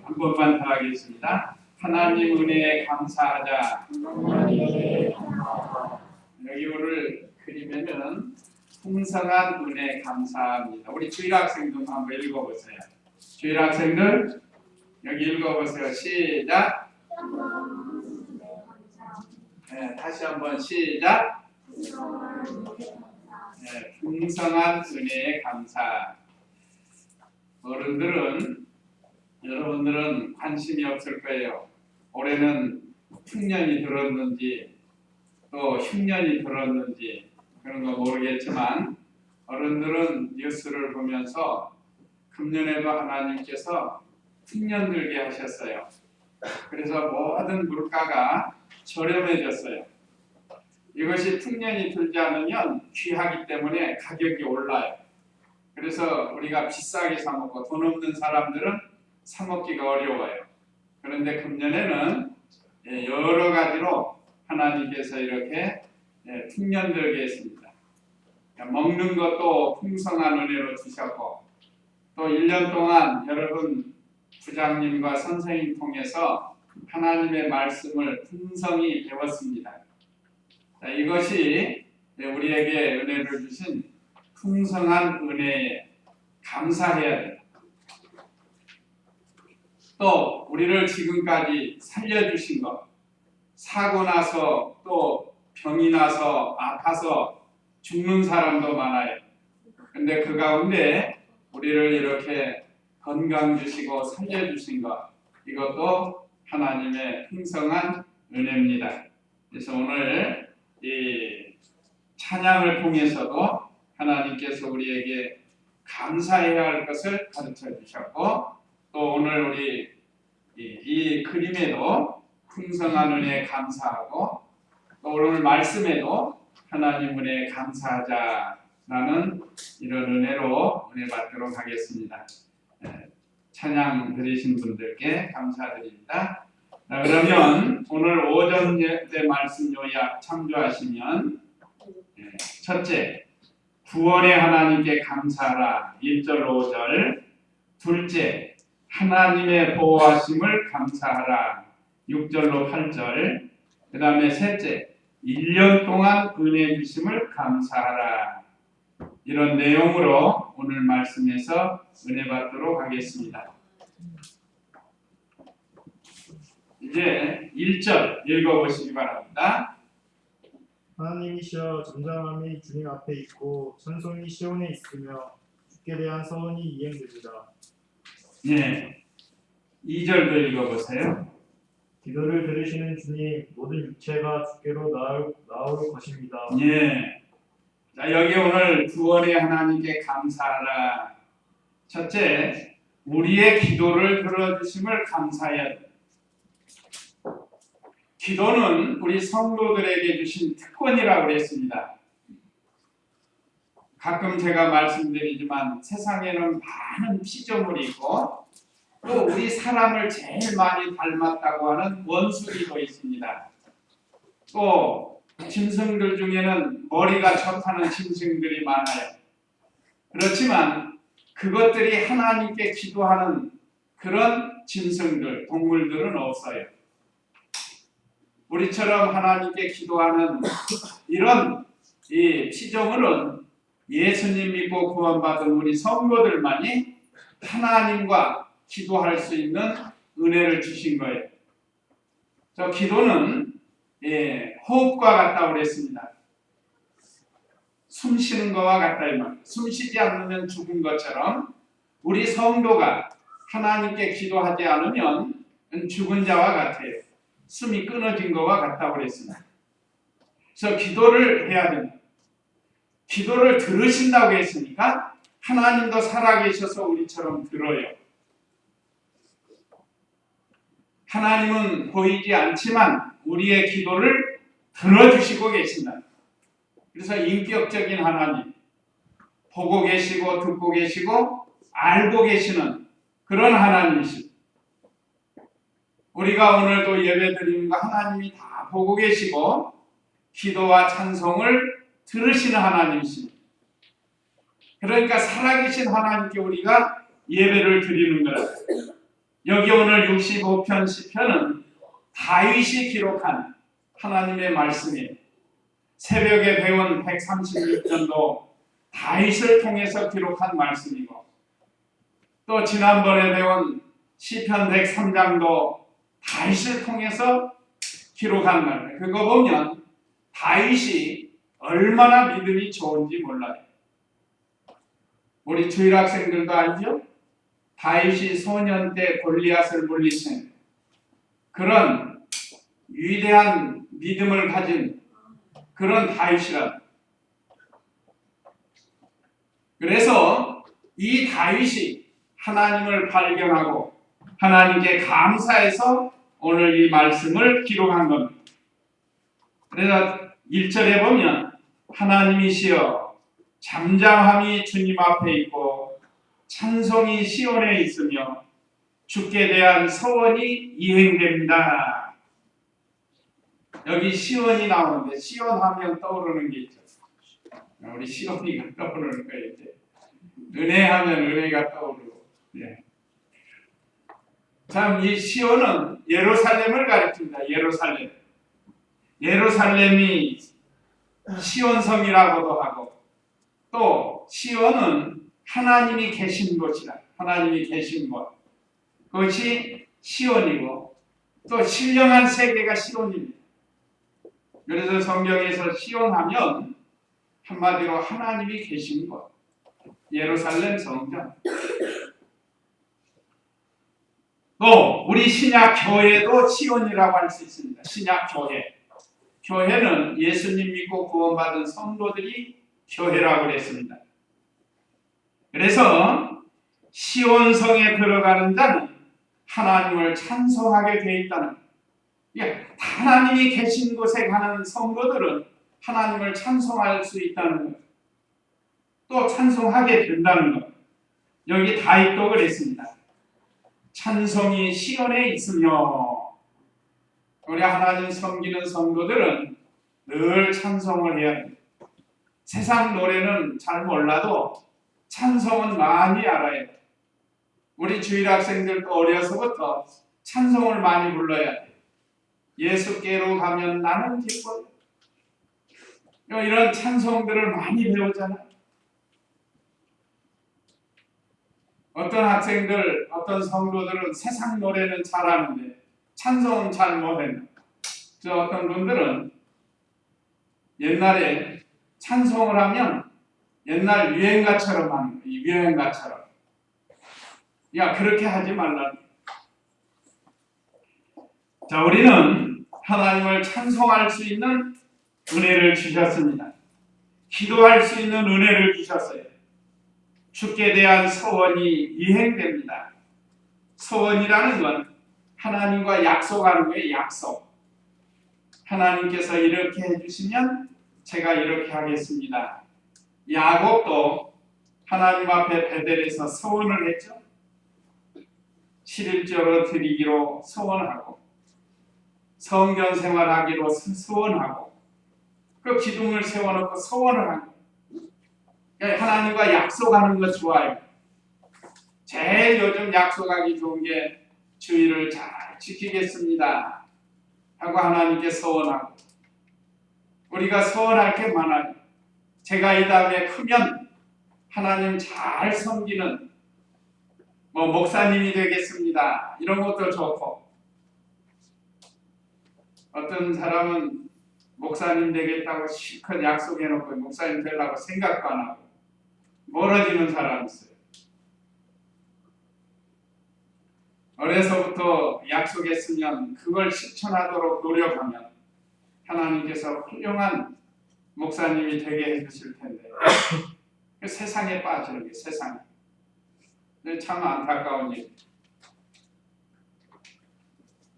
한 번만 더 하겠습니다. 하나님 은혜에 감사하자. 여기 오늘 그리면은 풍성한 은혜 감사합니다. 우리 주일학생들 한번 읽어보세요. 주일학생들 여기 읽어보세요. 시작. 네, 다시 한번 시작. 네, 풍성한 은혜에 감사. 어른들은 여러분들은 관심이 없을 거예요. 올해는 풍년이 들었는지 또 흉년이 들었는지 그런 거 모르겠지만 어른들은 뉴스를 보면서 금년에도 하나님께서 풍년 들게 하셨어요. 그래서 모든 물가가 저렴해졌어요. 이것이 풍년이 들지 않으면 귀하기 때문에 가격이 올라요. 그래서 우리가 비싸게 사 먹고 돈 없는 사람들은 사 먹기가 어려워요. 그런데 금년에는 여러 가지로 하나님께서 이렇게 풍년 들게 했습니다. 먹는 것도 풍성한 은혜로 주셨고 또 1년 동안 여러분 부장님과 선생님 통해서 하나님의 말씀을 풍성히 배웠습니다. 자, 이것이 우리에게 은혜를 주신 풍성한 은혜에 감사해야 됩니다. 또 우리를 지금까지 살려주신 것, 사고 나서 또 병이 나서 아파서 죽는 사람도 많아요. 근데 그 가운데 우리를 이렇게 건강 주시고 살려주신 것, 이것도 하나님의 풍성한 은혜입니다. 그래서 오늘 이 찬양을 통해서도 하나님께서 우리에게 감사해야 할 것을 가르쳐 주셨고 또 오늘 우리 이 그림에도 풍성한 은혜에 감사하고 또 오늘 말씀에도 하나님 은혜에 감사하자라는 이런 은혜로 은혜 받도록 하겠습니다. 찬양 드리신 분들께 감사드립니다. 그러면 오늘 오전 때 말씀 요약 참조하시면 첫째, 구원의 하나님께 감사하라 1절 5절. 둘째, 하나님의 보호하심을 감사하라 6절로 8절. 그 다음에 셋째, 1년 동안 은혜 주심을 감사하라. 이런 내용으로 오늘 말씀에서 은혜 받도록 하겠습니다. 이제 1절 읽어보시기 바랍니다. 하나님이시여 잠잠함이 주님 앞에 있고 찬송이 시온에 있으며 주께 대한 서원이 이행됩니다. 네, 2절도 읽어보세요. 기도를 들으시는 주님, 모든 육체가 주께로 나올 것입니다. 예. 자, 여기 오늘 구원의 하나님께 감사하라. 첫째, 우리의 기도를 들어주심을 감사해야 돼. 기도는 우리 성도들에게 주신 특권이라고 그랬습니다. 가끔 제가 말씀드리지만 세상에는 많은 피조물이 있고 또 우리 사람을 제일 많이 닮았다고 하는 원숭이도 있습니다. 또 짐승들 중에는 머리가 좋다는 짐승들이 많아요. 그렇지만 그것들이 하나님께 기도하는 그런 짐승들, 동물들은 없어요. 우리처럼 하나님께 기도하는 이런 이 피조물은 예수님 믿고 구원받은 우리 성도들만이 하나님과 기도할 수 있는 은혜를 주신 거예요. 저 기도는 호흡과 같다고 그랬습니다. 숨 쉬는 거와 같다 이 말이에요. 숨 쉬지 않으면 죽은 것처럼 우리 성도가 하나님께 기도하지 않으면 죽은 자와 같아요. 숨이 끊어진 거와 같다고 그랬습니다. 그래서 기도를 해야 됩니다. 기도를 들으신다고 했으니까 하나님도 살아계셔서 우리처럼 들어요. 하나님은 보이지 않지만 우리의 기도를 들어주시고 계신다. 그래서 인격적인 하나님, 보고 계시고 듣고 계시고 알고 계시는 그런 하나님이십니다. 우리가 오늘도 예배드리는 거 하나님이 다 보고 계시고 기도와 찬송을 들으시는 하나님이십니다. 그러니까 살아계신 하나님께 우리가 예배를 드리는 거라. 여기 오늘 65편 시편은 다윗이 기록한 하나님의 말씀이에요. 새벽에 배운 136편도 다윗을 통해서 기록한 말씀이고, 또 지난번에 배운 시편 103장도 다윗을 통해서 기록한 말이에요. 그거 보면 다윗이 얼마나 믿음이 좋은지 몰라요. 우리 주일 학생들도 알죠? 다윗이 소년 때 골리앗을 물리친 그런 위대한 믿음을 가진 그런 다윗이라. 그래서 이 다윗이 하나님을 발견하고 하나님께 감사해서 오늘 이 말씀을 기록한 겁니다. 그래서 1절에 보면 하나님이시여 잠잠함이 주님 앞에 있고 찬송이 시온에 있으며 주께 대한 서원이 이행됩니다. 여기 시온이 나오는데 시온 하면 떠오르는 게 있죠. 우리 시온이가 떠오르는 거예요. 이제 은혜 하면 은혜가 떠오르고. 예. 참 이 시온은 예루살렘을 가리킵니다. 예루살렘. 예루살렘이 시온성이라고도 하고, 또 시온은 하나님이 계신 곳이라. 하나님이 계신 곳. 그것이 시온이고, 또 신령한 세계가 시온입니다. 그래서 성경에서 시온하면 한마디로 하나님이 계신 곳, 예루살렘 성전. 또 우리 신약 교회도 시온이라고 할 수 있습니다. 신약 교회. 교회는 예수님 믿고 구원받은 성도들이 교회라고 그랬습니다. 그래서 시온성에 들어가는 자는 하나님을 찬송하게 되어 있다는 거예요. 하나님이 계신 곳에 가는 성도들은 하나님을 찬송할 수 있다는 거예요. 또 찬송하게 된다는 거예요. 여기 다윗도 그랬습니다. 찬송이 시온에 있으며, 우리 하나님 섬기는 성도들은 늘 찬송을 해야 합니다. 세상 노래는 잘 몰라도 찬송은 많이 알아야 돼요. 우리 주일 학생들도 어려서부터 찬송을 많이 불러야 돼요. 예수께로 가면 나는 기뻐요. 이런 찬송들을 많이 배우잖아요. 어떤 학생들, 어떤 성도들은 세상 노래는 잘하는데 찬송은 잘 못했나. 저 어떤 분들은 옛날에 찬송을 하면 옛날 유행가처럼 하는 거예요. 유행가처럼. 야, 그렇게 하지 말라는. 자, 우리는 하나님을 찬송할 수 있는 은혜를 주셨습니다. 기도할 수 있는 은혜를 주셨어요. 주께 대한 서원이 이행됩니다. 서원이라는 건 하나님과 약속하는 거예요. 약속. 하나님께서 이렇게 해주시면 제가 이렇게 하겠습니다. 야곱도 하나님 앞에 베델에서 서원을 했죠. 11조로 드리기로 서원하고, 성전 생활하기로 서원하고, 그 기둥을 세워놓고 서원을 하고. 하나님과 약속하는 거 좋아요. 제일 요즘 약속하기 좋은 게 주의를 잘 지키겠습니다 하고 하나님께 서원하고. 우리가 서원할 게 많아요. 제가 이 다음에 크면 하나님 잘 섬기는 목사님이 되겠습니다. 이런 것도 좋고, 어떤 사람은 목사님 되겠다고 실컷 약속해놓고 목사님 되려고 생각도 안 하고 멀어지는 사람이 있어요. 어려서부터 약속했으면 그걸 실천하도록 노력하면 하나님께서 훌륭한 목사님이 되게 해주실 텐데 세상에 빠지는 게 세상에. 참 안타까운 일.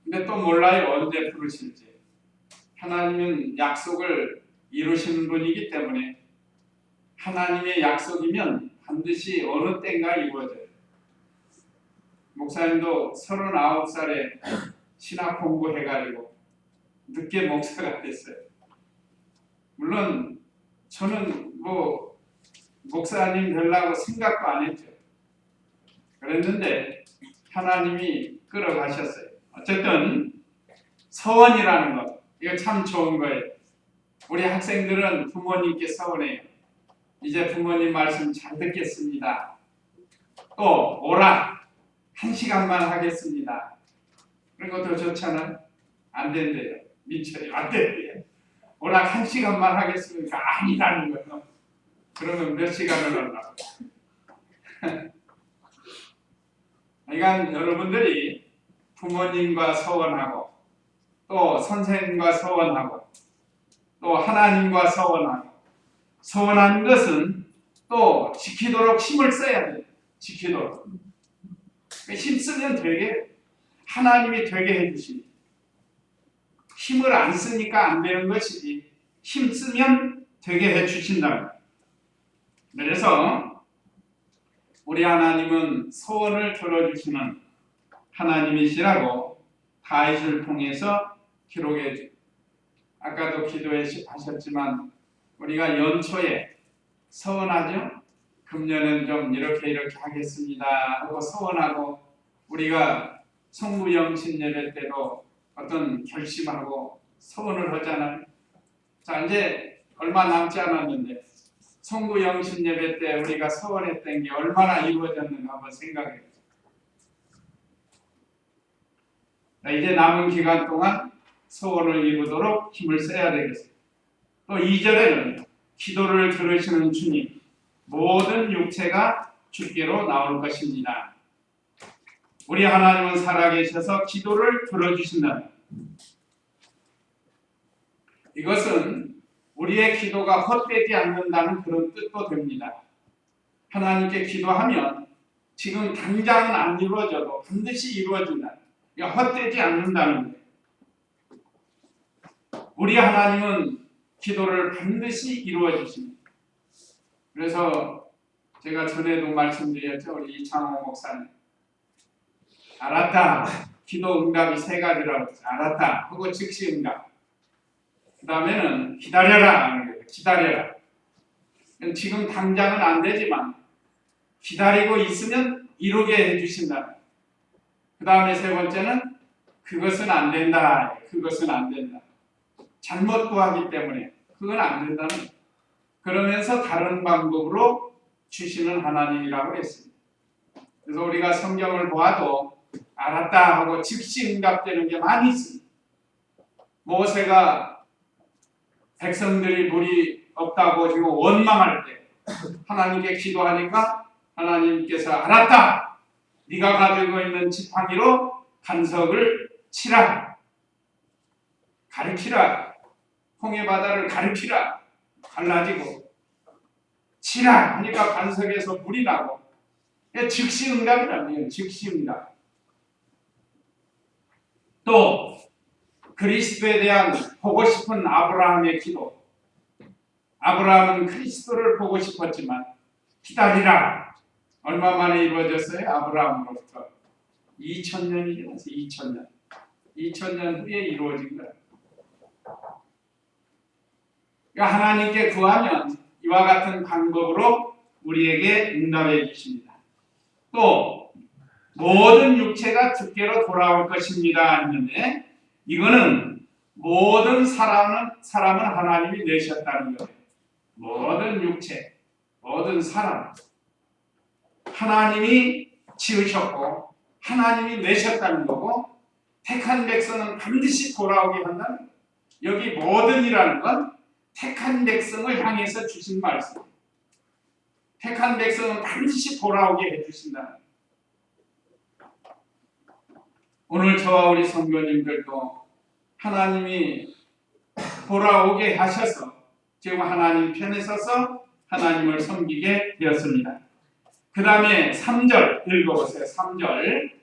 근데 또 몰라요. 언제 부르실지. 하나님은 약속을 이루시는 분이기 때문에 하나님의 약속이면 반드시 어느 때인가 이루어져요. 목사님도 39살에 신학 공부해가지고 늦게 목사가 됐어요. 물론 저는 목사님 되려고 생각도 안 했죠. 그랬는데 하나님이 끌어가셨어요. 어쨌든 서원이라는 것, 이거 참 좋은 거예요. 우리 학생들은 부모님께 서원해요. 이제 부모님 말씀 잘 듣겠습니다. 또 오라 1시간만 하겠습니다. 그런 것도 좋잖아요. 안 된대요. 민철이 안 된대요. 오라 1시간만 하겠습니까? 아니라는 거예요. 그러면 몇 시간을 하려고? 그러니까 여러분들이 부모님과 서원하고 또 선생님과 서원하고 또 하나님과 서원하고 서원하는 것은 또 지키도록 힘을 써야 돼요. 지키도록. 힘쓰면 되게 하나님이 되게 해주십니다. 힘을 안 쓰니까 안 되는 것이지 힘쓰면 되게 해주신다. 그래서 우리 하나님은 소원을 들어주시는 하나님이시라고 다윗을 통해서 기록해 주고, 아까도 기도하셨지만 우리가 연초에 서원하죠. 금년은 좀 이렇게 하겠습니다 하고 서원하고, 우리가 성부영신 예배 때도 어떤 결심하고 서원을 하잖아요. 자, 이제 얼마 남지 않았는데 성부영신 예배 때 우리가 서원했던 게 얼마나 이루어졌는가 한번 생각해 보세요. 이제 남은 기간 동안 서원을 이루도록 힘을 써야 되겠어요. 또 2절에는 기도를 들으시는 주님, 모든 육체가 주께로 나올 것입니다. 우리 하나님은 살아계셔서 기도를 들어주신다. 이것은 우리의 기도가 헛되지 않는다는 그런 뜻도 됩니다. 하나님께 기도하면 지금 당장은 안 이루어져도 반드시 이루어진다. 헛되지 않는다는 거예요. 우리 하나님은 기도를 반드시 이루어 주십니다. 그래서 제가 전에도 말씀드렸죠. 우리 이창호 목사님. 알았다. 기도 응답이 3가지라고 했어요. 알았다 하고 즉시 응답. 그 다음에는 기다려라. 기다려라. 지금 당장은 안 되지만 기다리고 있으면 이루게 해주신다. 그 다음에 3번째는 그것은 안 된다. 그것은 안 된다. 잘못 구하기 때문에 그건 안 된다는 거예요. 그러면서 다른 방법으로 주시는 하나님이라고 했습니다. 그래서 우리가 성경을 보아도 알았다 하고 즉시 응답되는 게 많이 있습니다. 모세가 백성들이 물이 없다고 지금 원망할 때 하나님께 기도하니까 하나님께서 알았다. 네가 가지고 있는 지팡이로 반석을 치라. 가르치라. 홍해 바다를 가르치라. 갈라지고 치라 하니까 반석에서 물이 나고, 즉시 응답이랍니다. 즉시 응답. 또 그리스도에 대한 보고 싶은 아브라함의 기도. 아브라함은 그리스도를 보고 싶었지만 기다리라. 얼마 만에 이루어졌어요? 아브라함으로부터 2000년이 지났어요. 2000년. 2000년 후에 이루어진 거예요. 그러니까 하나님께 구하면 이와 같은 방법으로 우리에게 응답해 주십니다. 또 모든 육체가 주께로 돌아올 것입니다 했는데, 이거는 모든 사람은 하나님이 내셨다는 거예요. 모든 육체, 모든 사람 하나님이 지으셨고 하나님이 내셨다는 거고, 택한 백성은 반드시 돌아오게 한다는 거예요. 여기 모든이라는 건 택한 백성을 향해서 주신 말씀. 택한 백성은 반드시 돌아오게 해주신다. 오늘 저와 우리 선교님들도 하나님이 돌아오게 하셔서 지금 하나님 편에 서서 하나님을 섬기게 되었습니다. 그 다음에 3절 읽어보세요. 3절.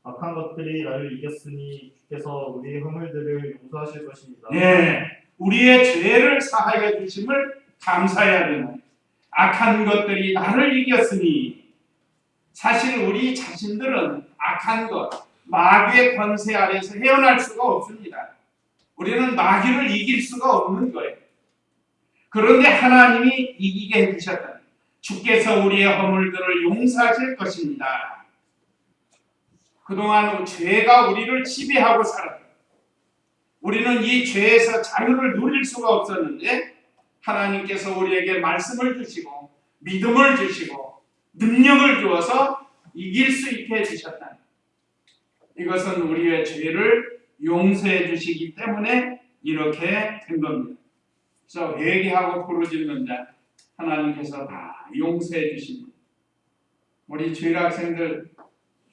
악한 것들이 나를 이겼으니 주께서 우리의 허물들을 용서하실 것입니다. 네, 우리의 죄를 사하여 주심을 감사해야 되는, 악한 것들이 나를 이겼으니, 사실 우리 자신들은 악한 것, 마귀의 권세 아래서 헤어날 수가 없습니다. 우리는 마귀를 이길 수가 없는 거예요. 그런데 하나님이 이기게 해주셨다. 주께서 우리의 허물들을 용서하실 것입니다. 그동안 죄가 우리를 지배하고 살았다. 우리는 이 죄에서 자유를 누릴 수가 없었는데 하나님께서 우리에게 말씀을 주시고 믿음을 주시고 능력을 주어서 이길 수 있게 해주셨다. 이것은 우리의 죄를 용서해 주시기 때문에 이렇게 된 겁니다. 그래서 회개하고 부르짖는 자 하나님께서 다 용서해 주십니다. 우리 주일학생들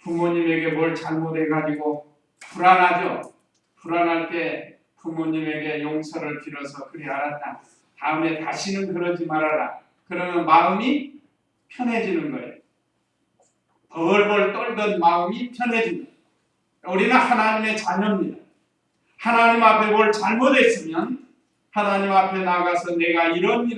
부모님에게 뭘 잘못해가지고 불안하죠. 불안할 때 부모님에게 용서를 빌어서 그래 알았다. 다음에 다시는 그러지 말아라. 그러면 마음이 편해지는 거예요. 벌벌 떨던 마음이 편해집니다. 우리는 하나님의 자녀입니다. 하나님 앞에 뭘 잘못했으면 하나님 앞에 나가서 내가 이런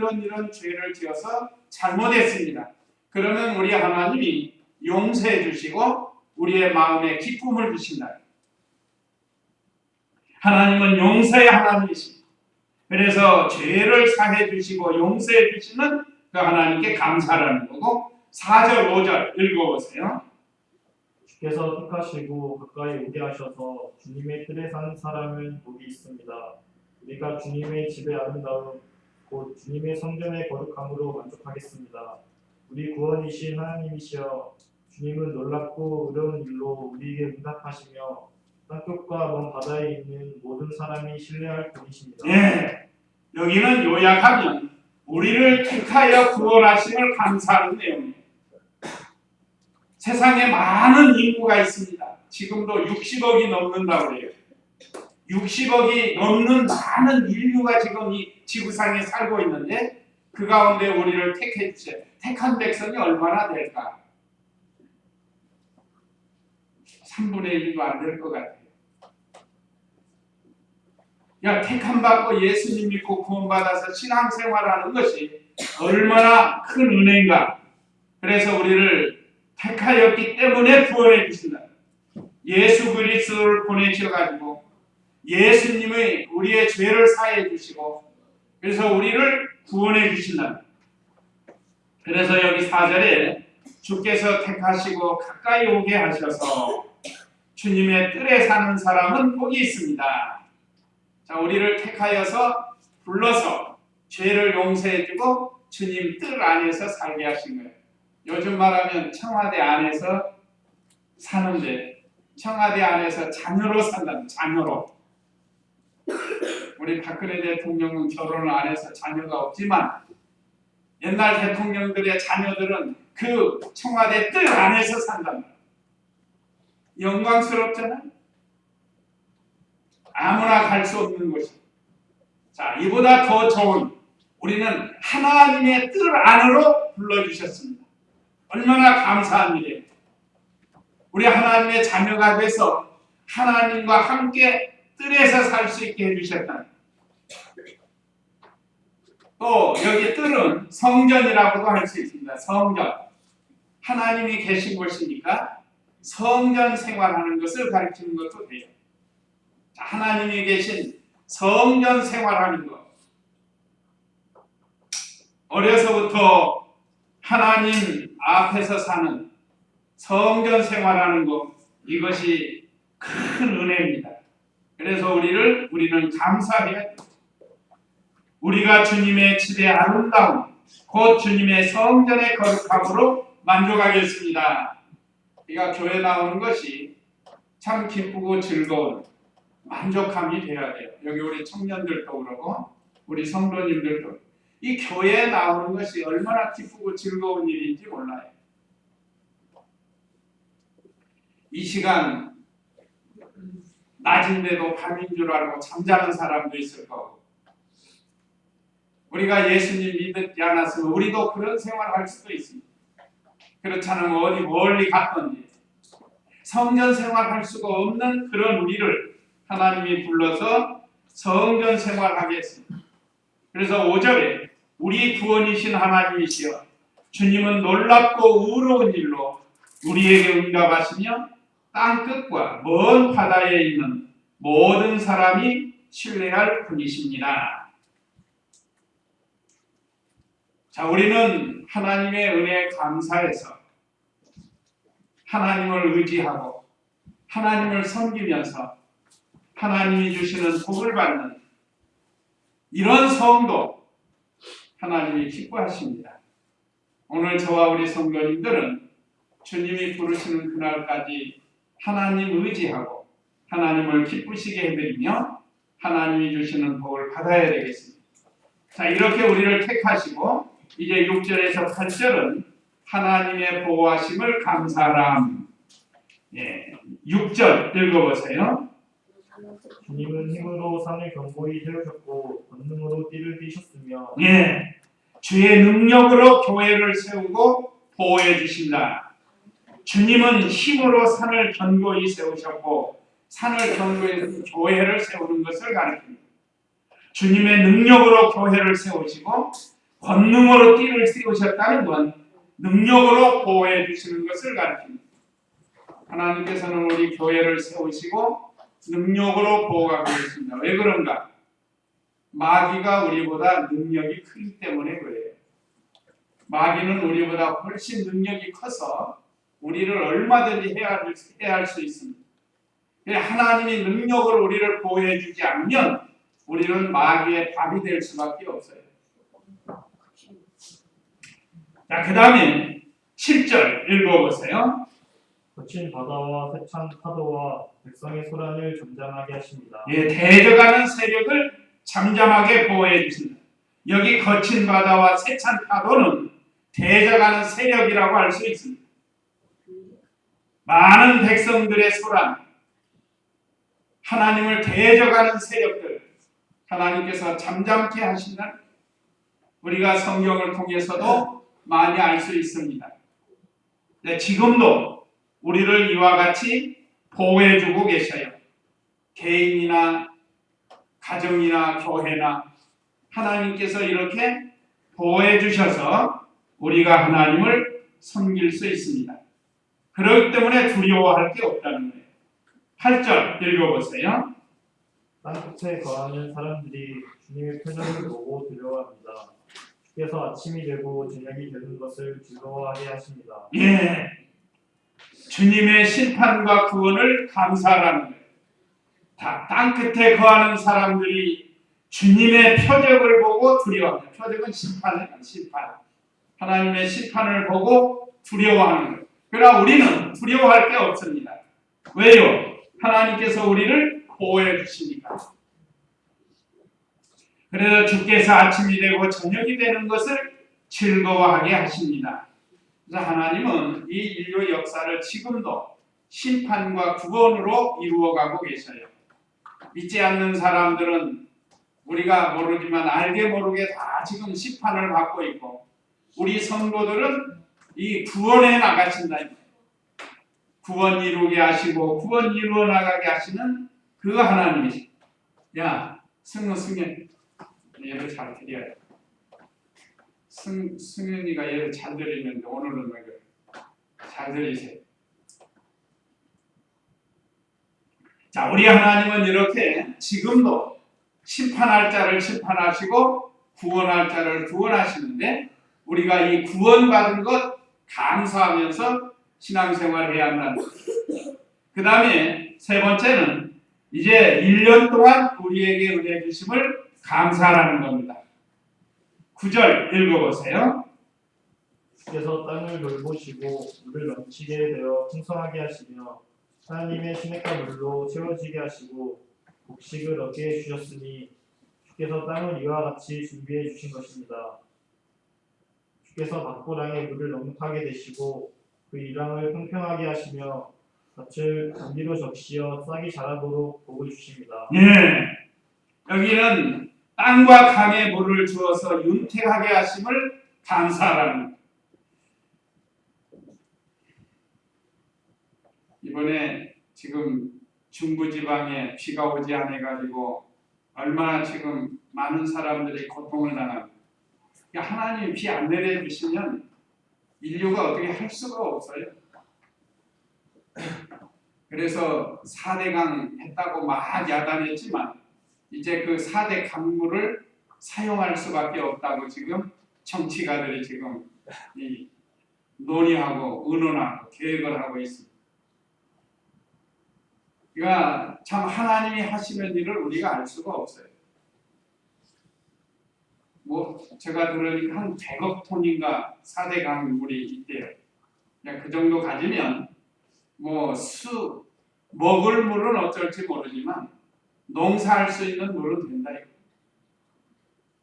죄를 지어서 잘못했습니다. 그러면 우리 하나님이 용서해 주시고 우리의 마음에 기쁨을 주신다. 하나님은 용서의 하나님이십니다. 그래서 죄를 사해 주시고 용서해 주시는 그 하나님께 감사라는 거고 4절 5절 읽어보세요. 주께서 택하시고 가까이 오게 하셔서 주님의 뜰에 사는 사람은 복이 있습니다. 우리가 주님의 집에 아름다움 곧 주님의 성전의 거룩함으로 만족하겠습니다. 우리 구원이신 하나님이시여 주님은 놀랍고 의로운 일로 우리에게 응답하시며 땅끝과 먼 바다에 있는 모든 사람이 신뢰할 분이십니다. 예, 여기는 요약하면 우리를 택하여 구원하심을 감사하는 내용이에요. 세상에 많은 인구가 있습니다. 지금도 60억이 넘는다고 그래요. 60억이 넘는 많은 인류가 지금 이 지구상에 살고 있는데 그 가운데 우리를 택해 주세요. 택한 백성이 얼마나 될까? 3분의 1도 안 될 것 같아요. 야, 택함 받고 예수님 믿고 구원받아서 신앙생활하는 것이 얼마나 큰 은혜인가. 그래서 우리를 택하였기 때문에 구원해 주신다. 예수 그리스도를 보내셔가지고 예수님의 우리의 죄를 사해 주시고 그래서 우리를 구원해 주신다. 그래서 여기 4절에 주께서 택하시고 가까이 오게 하셔서 주님의 뜰에 사는 사람은 복이 있습니다. 자, 우리를 택하여서 불러서 죄를 용서해주고 주님 뜰 안에서 살게 하신 거예요. 요즘 말하면 청와대 안에서 사는데 청와대 안에서 자녀로 산다는 자녀로. 우리 박근혜 대통령은 결혼을 안 해서 자녀가 없지만 옛날 대통령들의 자녀들은 그 청와대 뜰 안에서 산답니다. 영광스럽잖아요. 아무나 갈 수 없는 곳이. 자, 이보다 더 좋은 우리는 하나님의 뜰 안으로 불러주셨습니다. 얼마나 감사한 일이에요. 우리 하나님의 자녀가 돼서 하나님과 함께 뜰에서 살 수 있게 해주셨다. 또 여기 뜰은 성전이라고도 할 수 있습니다. 성전. 하나님이 계신 곳이니까 성전 생활하는 것을 가르치는 것도 돼요. 하나님이 계신 성전 생활하는 것. 어려서부터 하나님 앞에서 사는 성전 생활하는 것, 이것이 큰 은혜입니다. 그래서 우리는 감사해야 돼요. 우리가 주님의 집의 아름다움, 곧 주님의 성전의 거룩함으로 만족하겠습니다. 우리가 교회 나오는 것이 참 기쁘고 즐거운 만족함이 되어야 돼요. 여기 우리 청년들도 그러고 우리 성도님들도 이 교회에 나오는 것이 얼마나 기쁘고 즐거운 일인지 몰라요. 이 시간 낮인데도 밤인 줄 알고 잠자는 사람도 있을 거고 우리가 예수님 믿지 않았으면 우리도 그런 생활할 수도 있습니다. 그렇지 않으면 어디 멀리 갔던지 성전 생활할 수가 없는 그런 우리를 하나님이 불러서 성전 생활하게 했습니다. 그래서 5절에 우리 구원이신 하나님이시여 주님은 놀랍고 의로운 일로 우리에게 응답하시며 땅끝과 먼 바다에 있는 모든 사람이 신뢰할 분이십니다. 자, 우리는 하나님의 은혜에 감사해서 하나님을 의지하고 하나님을 섬기면서 하나님이 주시는 복을 받는 이런 성도 하나님이 기뻐하십니다. 오늘 저와 우리 성도님들은 주님이 부르시는 그날까지 하나님 의지하고 하나님을 기쁘시게 해드리며 하나님이 주시는 복을 받아야 되겠습니다. 자, 이렇게 우리를 택하시고 이제 6절에서 8절은 하나님의 보호하심을 감사함. 6절 읽어보세요. 주님은 힘으로 산을 견고히 세우셨고 권능으로 띠를 띠셨으며 주의 능력으로 교회를 세우고 보호해 주신다. 주님은 힘으로 산을 견고히 세우셨고 산을 견고히 교회를 세우는 것을 가리킵니다. 주님의 능력으로 교회를 세우시고 권능으로 띠를 세우셨다는 건 능력으로 보호해 주시는 것을 가리킵니다. 하나님께서는 우리 교회를 세우시고 능력으로 보호하고 계십니다. 왜 그런가? 마귀가 우리보다 능력이 크기 때문에 그래요. 마귀는 우리보다 훨씬 능력이 커서 우리를 얼마든지 해할 수 있습니다. 하나님이 능력으로 우리를 보호해 주지 않으면 우리는 마귀의 밥이 될 수밖에 없어요. 자, 그 다음에 7절 읽어보세요. 거친 바다와 세찬 파도와 백성의 소란을 잠잠하게 하십니다. 대적하는 세력을 잠잠하게 보호해 주신다. 여기 거친 바다와 세찬 파도는 대적하는 세력이라고 할 수 있습니다. 많은 백성들의 소란, 하나님을 대적하는 세력들, 하나님께서 잠잠케 하신다. 우리가 성경을 통해서도 많이 알 수 있습니다. 지금도 우리를 이와 같이 보호해주고 계셔요. 개인이나 가정이나 교회나 하나님께서 이렇게 보호해 주셔서 우리가 하나님을 섬길 수 있습니다. 그렇기 때문에 두려워할 게 없다는 거예요. 8절 읽어보세요. 땅끝에 거하는 사람들이 주님의 표정을 보고 두려워합니다. 주께서 아침이 되고 저녁이 되는 것을 즐거워하게 하십니다. 주님의 심판과 구원을 감사하라는 거예요. 땅끝에 거하는 사람들이 주님의 표적을 보고 두려워합니다. 표적은 심판. 하나님의 심판을 보고 두려워하는 거예요. 그러나 우리는 두려워할 게 없습니다. 왜요? 하나님께서 우리를 보호해 주시니까. 그래서 주께서 아침이 되고 저녁이 되는 것을 즐거워하게 하십니다. 그래서 하나님은 이 인류 역사를 지금도 심판과 구원으로 이루어가고 계셔요. 믿지 않는 사람들은 우리가 모르지만 알게 모르게 다 지금 심판을 받고 있고, 우리 성도들은 이 구원에 나가신다. 구원 이루게 하시고 구원 이루어 나가게 하시는 그 하나님이시. 야, 승현 얘를 잘 드려야 돼. 승현이가 얘를 잘 드리는데 오늘은 왜 그래? 잘 드리세요. 자, 우리 하나님은 이렇게 지금도 심판할 자를 심판하시고 구원할 자를 구원하시는데, 우리가 이 구원받은 것 감사하면서 신앙생활을 해야 한다는 거예요. 그 다음에 세 번째는 이제 1년 동안 우리에게 은혜 주심을 감사하라는 겁니다. 9절 읽어보세요. 주께서 땅을 돌보시고 물을 넘치게 되어 풍성하게 하시며 하나님의 시냇가 물로 채워지게 하시고 곡식을 얻게 해주셨으니 주께서 땅을 이와 같이 준비해 주신 것입니다. 주께서 막고랑에 물을 넉넉하게 되시고 그 이랑을 평평하게 하시며 밭을 단비로 적시어 싹이 자라도록 복을 주십니다. 여기는 땅과 강에 물을 주어서 윤택하게 하심을 감사하라는 거예요. 이번에 지금 중부지방에 비가 오지 않아가지고 얼마나 지금 많은 사람들이 고통을 당합니다. 하나님이 비 안 내려주시면 인류가 어떻게 할 수가 없어요. 그래서 4대강 했다고 막 야단했지만 이제 그 4대 강물을 사용할 수밖에 없다고 지금 정치가들이 지금 논의하고 의논하고 계획을 하고 있습니다. 그러니까 참 하나님이 하시는 일을 우리가 알 수가 없어요. 뭐 제가 들으니까 한 100억 톤인가 4대 강물이 있대요. 그냥 그 정도 가지면 뭐 먹을 물은 어쩔지 모르지만 농사할 수 있는 물은 된다.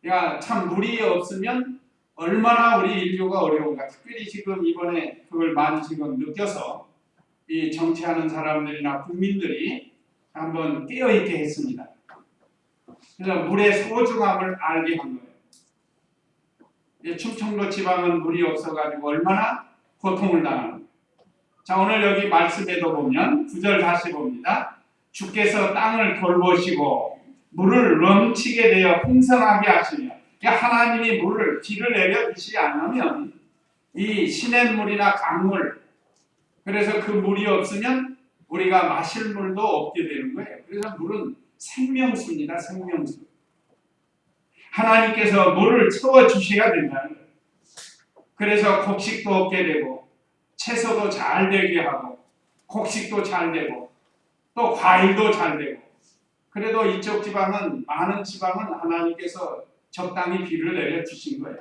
그러니까 참 물이 없으면 얼마나 우리 인류가 어려운가. 특별히 지금 이번에 그걸 많이 지금 느껴서 이 정치하는 사람들이나 국민들이 한번 깨어있게 했습니다. 그래서 물의 소중함을 알게 한 거예요. 충청도 지방은 물이 없어가지고 얼마나 고통을 당하는 거예요. 자, 오늘 여기 말씀에도 보면 9절 다시 봅니다. 주께서 땅을 돌보시고 물을 넘치게 되어 풍성하게 하시며, 하나님이 물을 비를 내려주시지 않으면 이 시냇물이나 강물, 그래서 그 물이 없으면 우리가 마실 물도 없게 되는 거예요. 그래서 물은 생명수입니다. 생명수. 하나님께서 물을 채워주셔야 된다는 거예요. 그래서 곡식도 얻게 되고 채소도 잘 되게 하고 곡식도 잘 되고 또 과일도 잘 되고. 그래도 이쪽 지방은, 많은 지방은 하나님께서 적당히 비를 내려주신 거예요.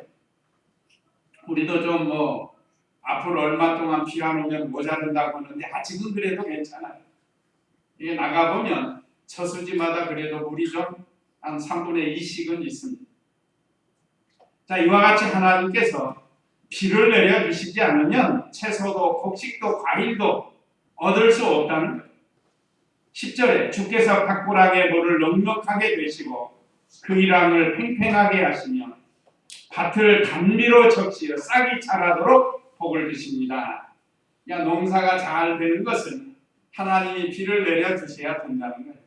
우리도 좀 뭐 앞으로 얼마 동안 비 안 오면 모자른다고 하는데 아직은 그래도 괜찮아요. 이게 나가보면 저수지마다 그래도 물이 좀 한 3분의 2씩은 있습니다. 자, 이와 같이 하나님께서 비를 내려주시지 않으면 채소도 곡식도 과일도 얻을 수 없다는 거예요. 10절에 주께서 각부락에 물을 넉넉하게 되시고 그 일항을 팽팽하게 하시며 밭을 단미로 적시어 싹이 자라도록 복을 주십니다. 농사가 잘 되는 것은 하나님이 비를 내려주셔야 된다는 거예요.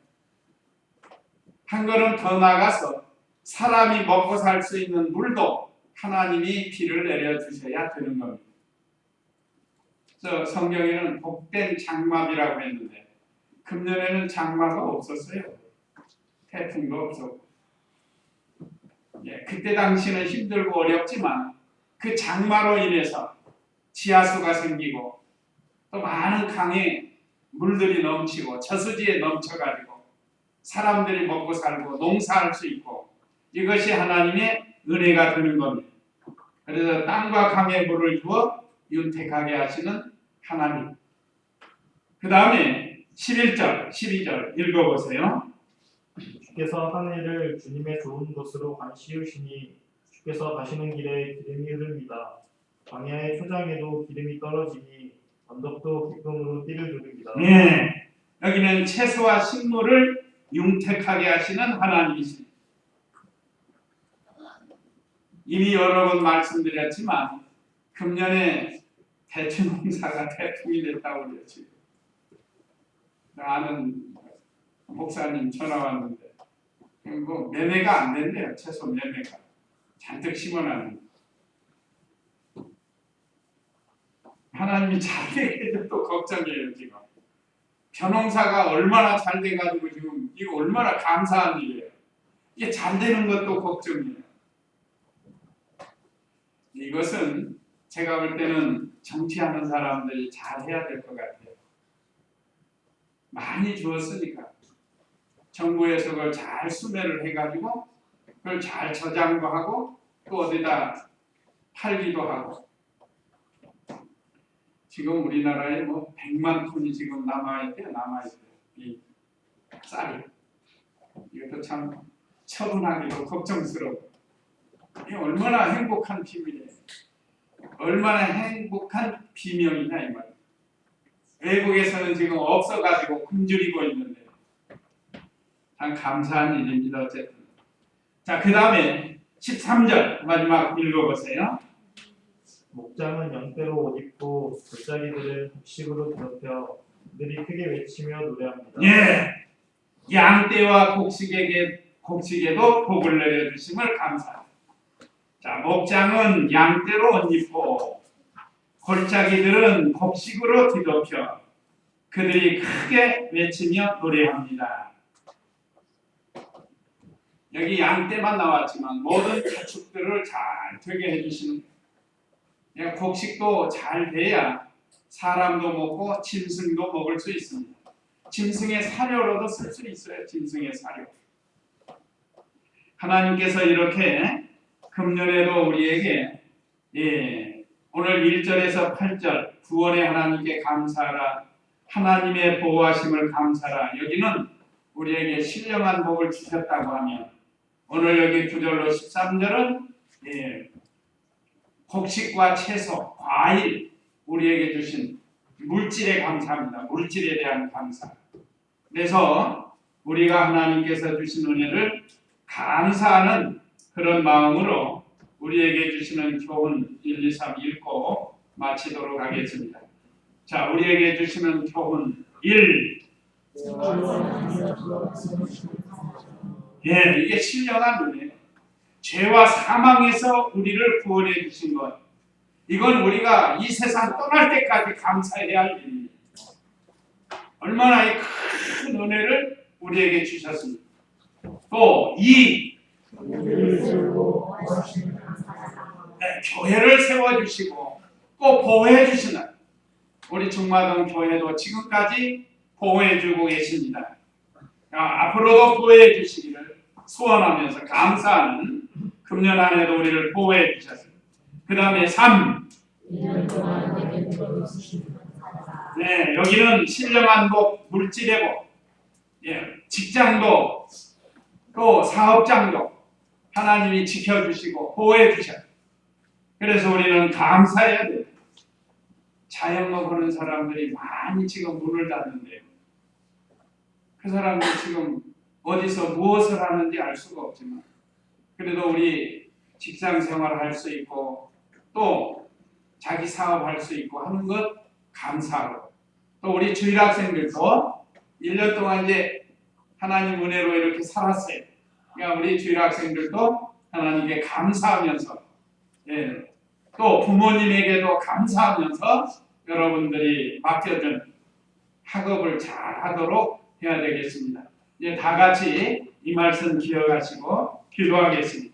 한 걸음 더 나가서 사람이 먹고 살 수 있는 물도 하나님이 비를 내려주셔야 되는 겁니다. 성경에는 복된 장마비라고 했는데 금년에는 장마가 없었어요. 태풍도 없었고. 그때 당시는 힘들고 어렵지만 그 장마로 인해서 지하수가 생기고 또 많은 강에 물들이 넘치고 저수지에 넘쳐가지고 사람들이 먹고 살고 농사할 수 있고, 이것이 하나님의 은혜가 되는 겁니다. 그래서 땅과 강에 물을 주어 윤택하게 하시는 하나님. 그 다음에 11절, 12절 읽어보세요. 주께서 하늘을 주님의 좋은 곳으로 씌우시니 주께서 가시는 길에 기름이 흐릅니다. 광야의 초장에도 기름이 떨어지니 언덕도 기쁨으로 띠를 두릅니다. 네, 여기는 채소와 식물을 윤택하게 하시는 하나님이십니다. 이미 여러 번 말씀드렸지만 금년에 대추 농사가 태풍이 됐다고 그래요. 지금 아는 목사님 전화 왔는데 뭐 매매가 안 된대요. 채소 매매가 잔뜩 심어놨는데 하나님이 잘 되게 해도 또 걱정이에요. 지금 벼농사가 얼마나 잘 돼가지고 지금 이거 얼마나 감사한 일이에요. 이게 잘 되는 것도 걱정이에요. 이것은 제가 볼 때는 정치하는 사람들이 잘 해야 될 것 같아요. 많이 주었으니까 정부에서 그걸 잘 수매를 해가지고 그걸 잘 저장도 하고 또 어디다 팔기도 하고. 지금 우리나라에 뭐 100만 톤이 지금 남아있대요. 이 쌀이. 이것도 참 처분하기도 걱정스러워. 이게 얼마나 행복한 비밀이에요. 얼마나 행복한 비명이냐 이 말. 외국에서는 지금 없어가지고 굶주리고 있는데 참 감사한 일입니다. 어쨌든. 자, 그 다음에 13절 마지막 읽어보세요. 목장은 양떼로 옷 입고 골짜기들은 곡식으로 더럽혀 그들이 크게 외치며 노래합니다. 예, 양떼와 곡식에도 복을 내려주심을 감사합니다. 자, 목장은 양떼로 옷 입고 골짜기들은 곡식으로 뒤덮여 그들이 크게 외치며 노래합니다. 여기 양떼만 나왔지만 모든 가축들을 잘 되게 해주시는 거예요. 곡식도 잘 돼야 사람도 먹고 짐승도 먹을 수 있습니다. 짐승의 사료로도 쓸 수 있어요. 짐승의 사료. 하나님께서 이렇게 금년에도 우리에게 오늘 1절에서 8절 구원의 하나님께 감사하라, 하나님의 보호하심을 감사하라, 여기는 우리에게 신령한 복을 주셨다고 하면, 오늘 여기 9절로 13절은 곡식과 채소, 과일, 우리에게 주신 물질에 감사합니다. 물질에 대한 감사. 그래서 우리가 하나님께서 주신 은혜를 감사하는 그런 마음으로 우리에게 주시는 교훈 1, 2, 3 읽고 마치도록 하겠습니다. 자, 우리에게 주시는 교훈 1. 이게 신령한 은혜예요. 죄와 사망에서 우리를 구원해 주신 것, 이건 우리가 이 세상 떠날 때까지 감사해야 할 일입니다. 얼마나 이 큰 은혜를 우리에게 주셨습니다. 또 2. 교회를 세워주시고 꼭 보호해 주시는, 우리 중마동 교회도 지금까지 보호해주고 계십니다. 앞으로도 보호해 주시기를 소원하면서 감사하는 금년 한 해도 우리를 보호해 주셨습니다. 그 다음에 3. 여기는 신령한 복, 물질의 복, 직장도 또 사업장도 하나님이 지켜주시고 보호해 주셨어요. 그래서 우리는 감사해야 돼요. 자영업 하는 사람들이 많이 지금 문을 닫는데요. 그 사람들이 지금 어디서 무엇을 하는지 알 수가 없지만, 그래도 우리 직장 생활을 할 수 있고 또 자기 사업할 수 있고 하는 것 감사하고, 또 우리 주일 학생들도 1년 동안 이제 하나님 은혜로 이렇게 살았어요. 그러니까 우리 주일 학생들도 하나님께 감사하면서, 또 부모님에게도 감사하면서 여러분들이 맡겨준 학업을 잘 하도록 해야 되겠습니다. 이제 다 같이 이 말씀 기억하시고 기도하겠습니다.